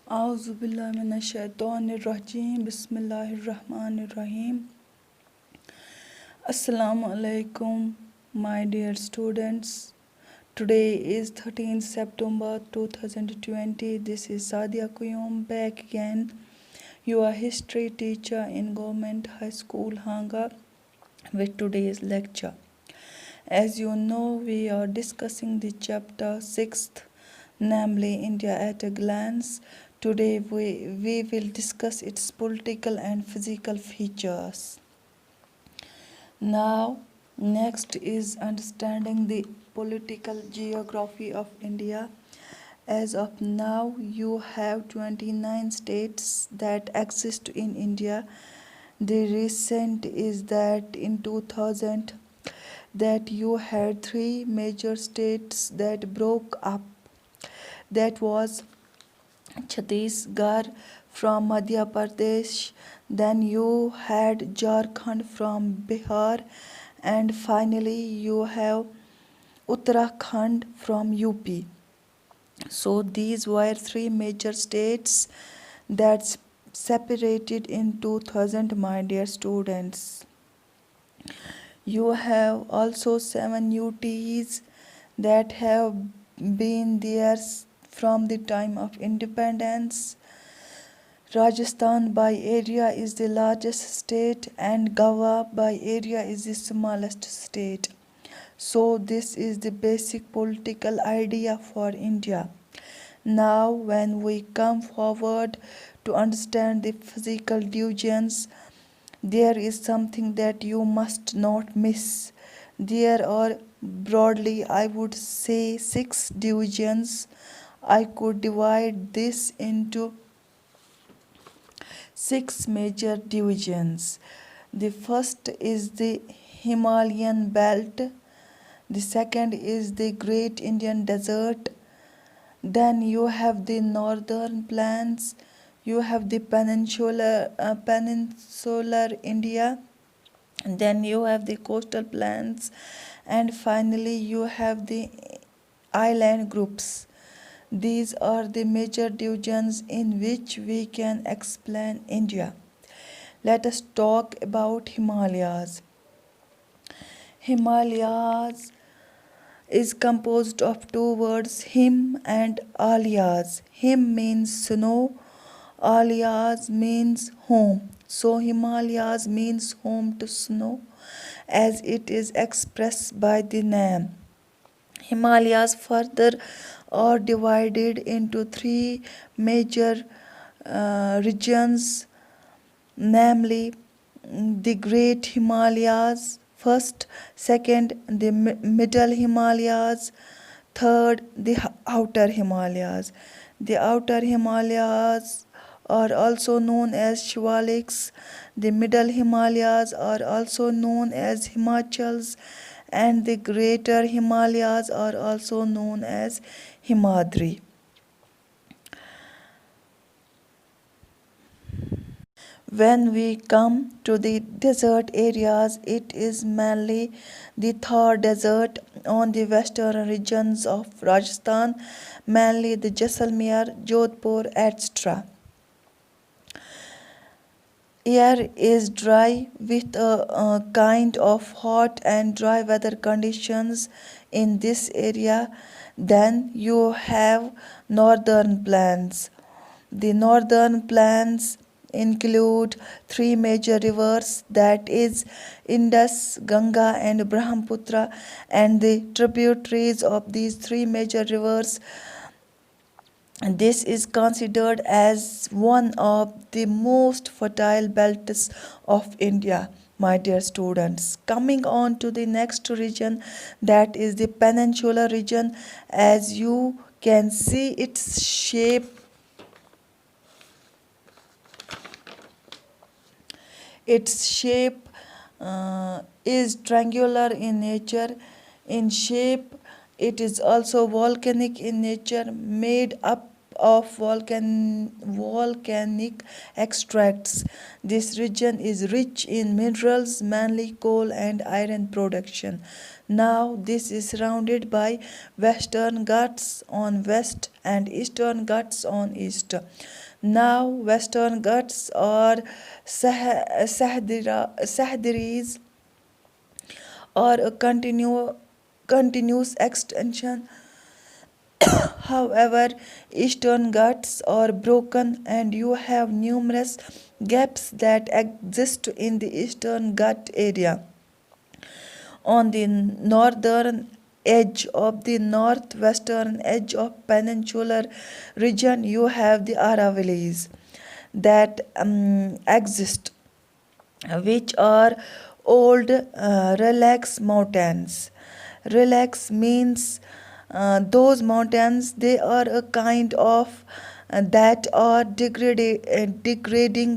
Auzubillahiminash-shaytanir-rajim. Bismillahir-rahmanir-rahim. Assalamu alaikum, my dear students. Today is 13th September 2020. This is Sadia Kuyum back again, your history teacher in Government High School Hanga with today's lecture. As you know, we are discussing the chapter 6th, namely India at a glance. Today we will discuss its political and physical features. Now, next is understanding the political geography of India. As of now, you have 29 states that exist in India. The recent is that in 2000 that you had three major states that broke up. That was Chhattisgarh from Madhya Pradesh, then you had Jharkhand from Bihar, and finally you have Uttarakhand from UP. So these were three major states that separated in 2000, my dear students. You have also 7 UTs that have been there from the time of independence. Rajasthan by area is the largest state and Goa by area is the smallest state. So this is the basic political idea for India. Now when we come forward to understand the physical divisions, there is something that you must not miss. There are broadly, I would say, 6 divisions. I could divide this into 6 major divisions. The first is the Himalayan belt. The second is the Great Indian Desert. Then you have the northern plains. You have the peninsular India. Then you have the coastal plains, and finally you have the island groups. These are the major divisions in which we can explain India. Let us talk about Himalayas. Himalayas is composed of two words, Him and Alyas. Him means snow, Alyas means home. So Himalayas means home to snow as it is expressed by the name. Himalayas further are divided into 3 major regions, namely the Great Himalayas, first, second, the Middle Himalayas, third, the Outer Himalayas. The Outer Himalayas are also known as Shivaliks. The Middle Himalayas are also known as Himachals, and the Greater Himalayas are also known as Himadri. When we come to the desert areas, it is mainly the Thar Desert on the western regions of Rajasthan, mainly the Jaisalmer, Jodhpur, etc. Air is dry with a kind of hot and dry weather conditions in this area. Then you have northern plains. The northern plains include 3 major rivers, that is Indus, Ganga and Brahmaputra, and the tributaries of these 3 major rivers. This is considered as one of the most fertile belts of India, my dear students. Coming on to the next region, that is the peninsular region. As you can see its shape, is triangular in nature. In shape, it is also volcanic in nature, made up of volcanic extracts. This region is rich in minerals, mainly coal and iron production. Now, this is surrounded by Western Ghats on west and Eastern Ghats on east. Now, Western Ghats are Sahdiris or a continuous extension. However, Eastern Ghats are broken and you have numerous gaps that exist in the Eastern Ghat area. On the northern edge of the northwestern edge of peninsular region, you have the Aravallis that exist, which are old relax mountains. Relax means those mountains, they are a kind of that are degrading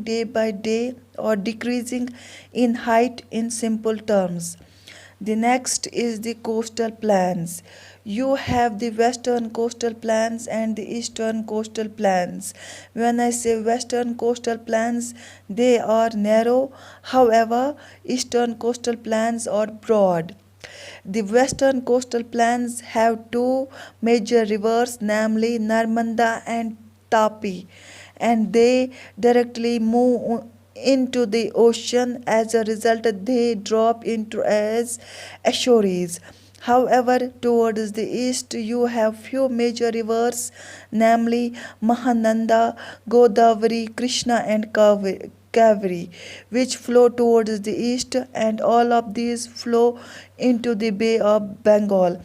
day by day or decreasing in height in simple terms. The next is the coastal plains. You have the western coastal plains and the eastern coastal plains. When I say western coastal plains, they are narrow. However, eastern coastal plains are broad. The western coastal plains have two major rivers, namely Narmada and Tapi, and they directly move into the ocean. As a result, they drop into as estuaries. However, towards the east, you have few major rivers, namely Mahananda, Godavari, Krishna, and Kaveri, which flow towards the east, and all of these flow into the Bay of Bengal.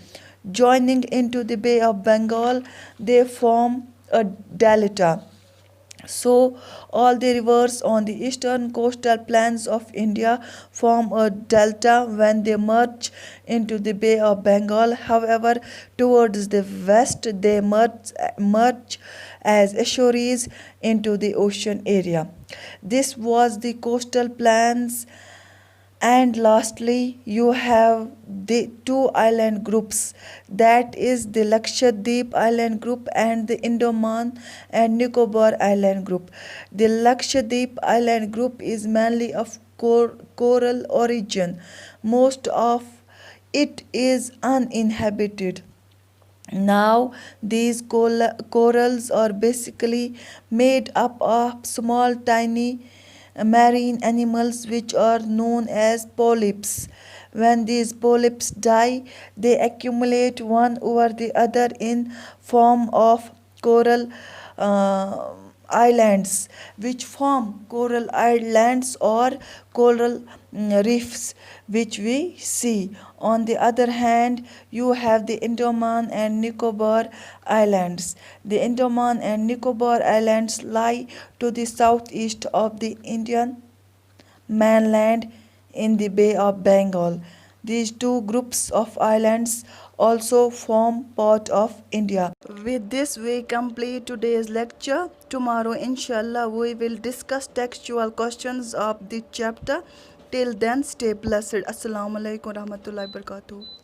Joining into the Bay of Bengal, they form a delta. So, all the rivers on the eastern coastal plains of India form a delta when they merge into the Bay of Bengal. However, towards the west, they merge as estuaries into the ocean area. This was the coastal plains, and lastly, you have the two island groups, that is the Lakshadweep island group and the Andaman and Nicobar island group. The Lakshadweep island group is mainly of coral origin. Most of it is uninhabited. Now, these corals are basically made up of small, tiny marine animals which are known as polyps. When these polyps die, they accumulate one over the other in form of coral uh, islands, which form coral islands or coral reefs, which we see. On the other hand, you have the Andaman and Nicobar Islands. The Andaman and Nicobar Islands lie to the southeast of the Indian mainland in the Bay of Bengal. These two groups of islands also form part of India. With this, we complete today's lecture. Tomorrow, inshallah, we will discuss textual questions of the chapter. Till then, stay blessed. Assalamu alaikum warahmatullahi wabarakatuh.